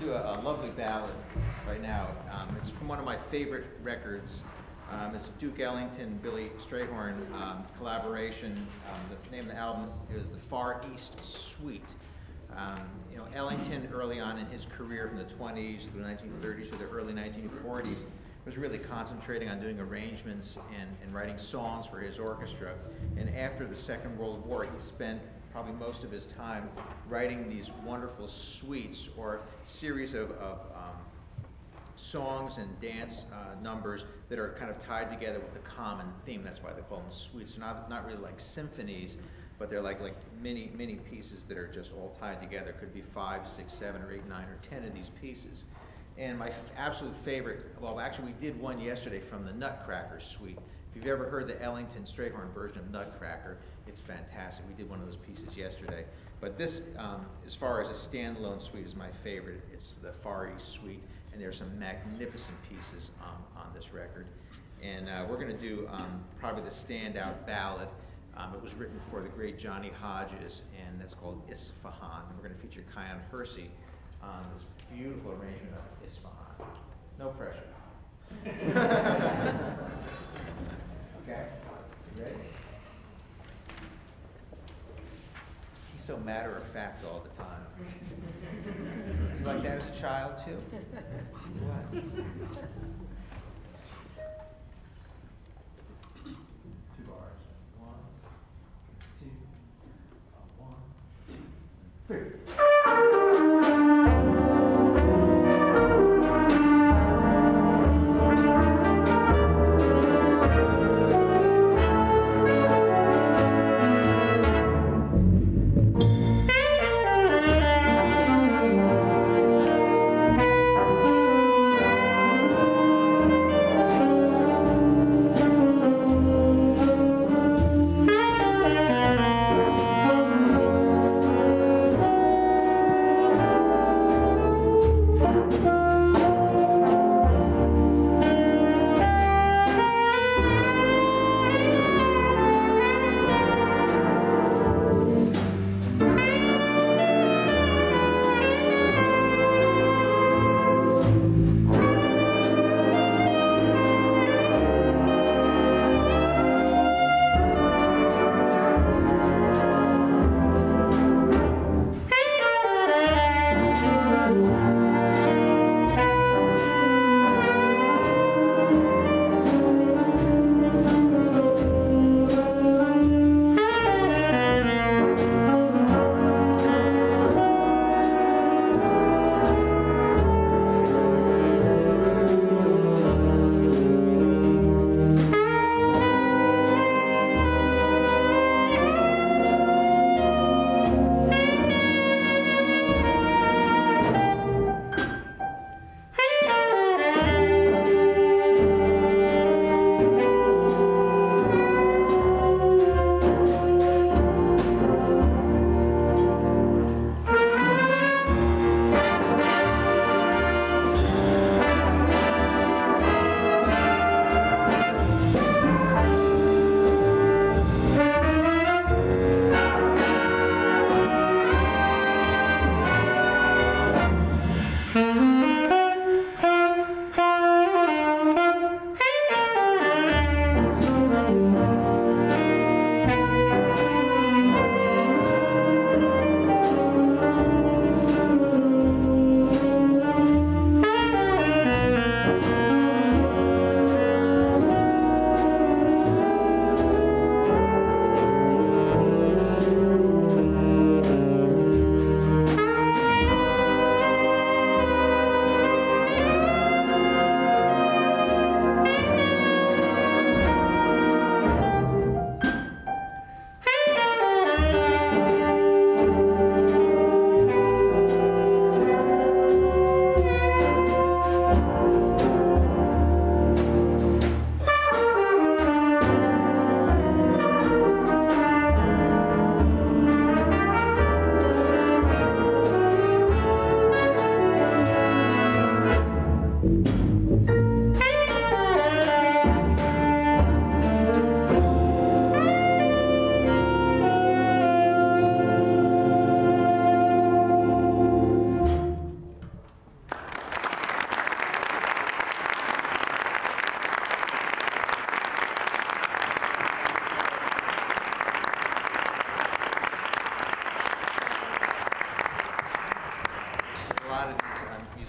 do a lovely ballad right now. It's from one of my favorite records. It's Duke Ellington, Billy Strayhorn collaboration. The name of the album is The Far East Suite. You know, Ellington early on in his career from the 20s through the 1930s or the early 1940s was really concentrating on doing arrangements and writing songs for his orchestra. And after the Second World War, he spent probably most of his time writing these wonderful suites or series of songs and dance numbers that are kind of tied together with a common theme. That's why they call them suites. They're not really like symphonies, but they're like many pieces that are just all tied together. Could be 5, 6, 7, or 8, 9, or 10 of these pieces. And my absolute favorite, well, actually we did one yesterday from the Nutcracker Suite. If you've ever heard the Ellington Strayhorn version of Nutcracker, it's fantastic. We did one of those pieces yesterday. But this, as far as a standalone suite, is my favorite. It's the Far East Suite, and there's some magnificent pieces on this record. And we're going to do probably the standout ballad. It was written for the great Johnny Hodges, and that's called Isfahan. And we're going to feature Kian Hersey on this beautiful arrangement of Isfahan. No pressure. Okay, you ready? He's so matter-of-fact all the time. You like that as a child, too? What? 2 bars. 1, 2, 1, 2, 3.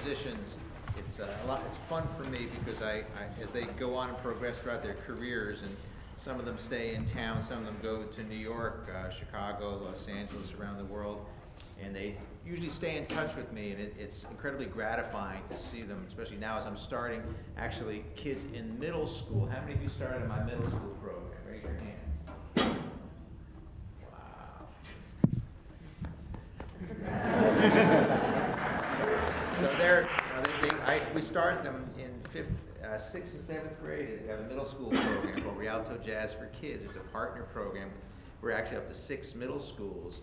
musicians, it's it's fun for me because as they go on and progress throughout their careers, and some of them stay in town, some of them go to New York, Chicago, Los Angeles, around the world, and they usually stay in touch with me, and it's incredibly gratifying to see them, especially now as I'm starting actually kids in middle school. How many of you started in my middle school program? Raise your hands. So we start them in 6th and 7th grade. We have a middle school program called Rialto Jazz for Kids. It's a partner program. We're actually up to 6 middle schools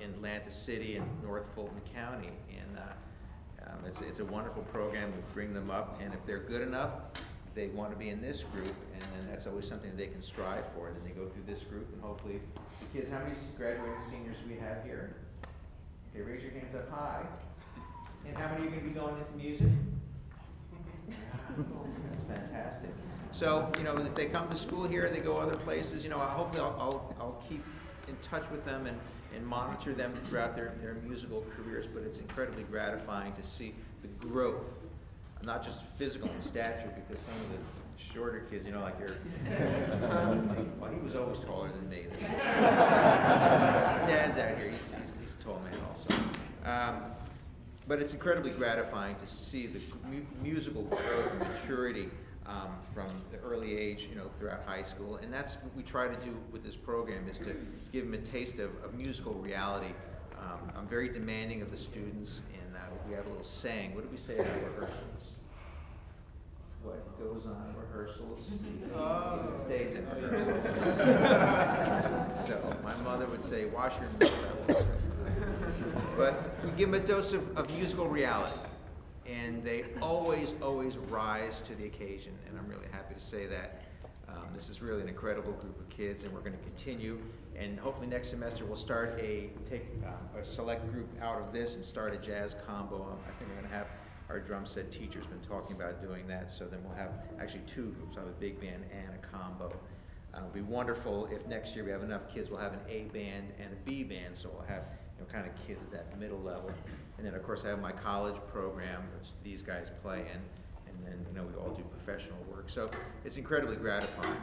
in Atlantic City and North Fulton County, and it's a wonderful program. We bring them up, and if they're good enough, they want to be in this group, and then that's always something they can strive for. And then they go through this group, and hopefully the kids. How many graduating seniors do we have here? Okay, raise your hands up high. And how many are going to be going into music? That's fantastic. So, you know, if they come to school here, they go other places, you know, hopefully I'll keep in touch with them and monitor them throughout their musical careers, but it's incredibly gratifying to see the growth, not just physical in stature, because some of the shorter kids, you know, like they're, well, he was always taller than me. His dad's out here, he's a tall man also. But it's incredibly gratifying to see the musical growth and maturity from the early age, you know, throughout high school. And that's what we try to do with this program, is to give them a taste of musical reality. I'm very demanding of the students, and we have a little saying. What do we say at rehearsals? What goes on at rehearsals stays at rehearsals. So my mother would say, wash your mouth. But we give them a dose of musical reality, and they always rise to the occasion, and I'm really happy to say that. This is really an incredible group of kids, and we're going to continue, and hopefully next semester we'll start take a select group out of this and start a jazz combo. I think we're going to have our drum set teacher's been talking about doing that, so then we'll have actually 2 groups. I'll have a big band and a combo. It'll be wonderful if next year we have enough kids. We'll have an A band and a B band, so we'll have, you know, kind of kids at that middle level. And then of course I have my college program, which these guys play in, and then, you know, we all do professional work. So it's incredibly gratifying.